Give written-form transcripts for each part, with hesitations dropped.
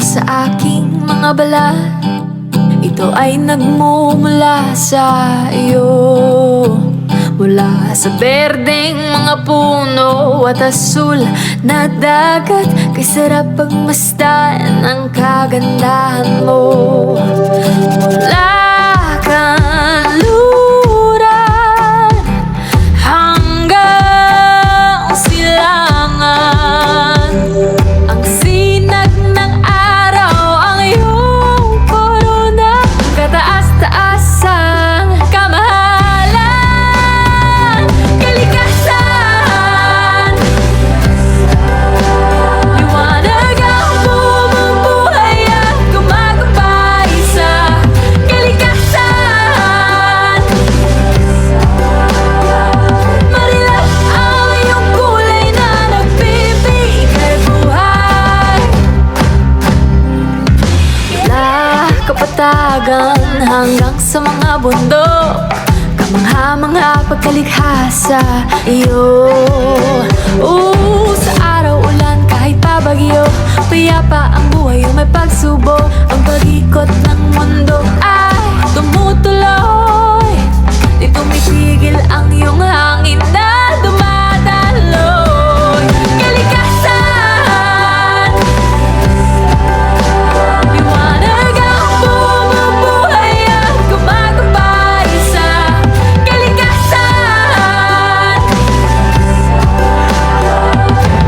Sa aking mga balat, ito ay nagmumula sa iyo. Mula sa berdeng mga puno at asul na dagat, kay sarap pagmasdan ang kagandahan mo. Mula kanluran hanggang silangan, ang sinag ng araw ang iyong korona. Kataas-taasang kamahalan, kalikasan, liwanag ang bumubuhay at gumagabay sa kalikasan. Marilap ang iyong kulay na nagbibigay buhay. Mula kapatagan hanggang sa mga bundok, kamangha-mangha pagkalikha sa iyo. Sa araw, ulan, kahit pa bagyo, payapa ang buhay o may pagsubok. Ang pag-ikot ng mundo ay tumutuloy, di tumitigil ang iyong hangin na dumadaloy. Kalikasan, liwanag ang bumubuhay at gumagabay sa kalikasan.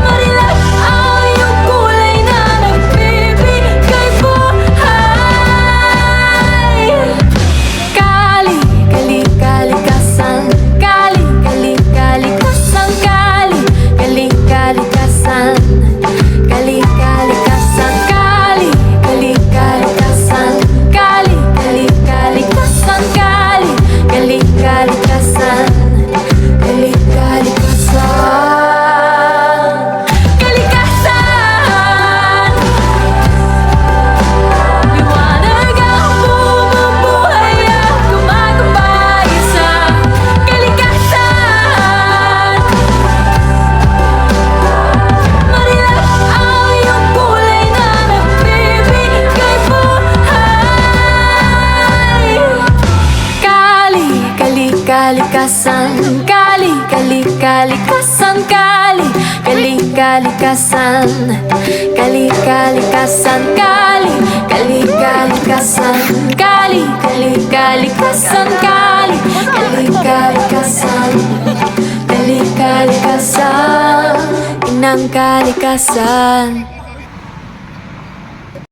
Marilap ang iyong kulay na nagbibigay buhay. Kalikasan, kalikasan, kalikasan, kalikasan, kalikasan, kalikasan, kalikasan, kalikasan. Liwanag ang bumubuhay at gumagabay sa kalikasan. Marilap ang iyong kulay na nagbibigay buhay. Kalikasan, kalikasan, kalikasan, kalikasan, kalikasan, kalikasan, kalikasan, inang kalikasan.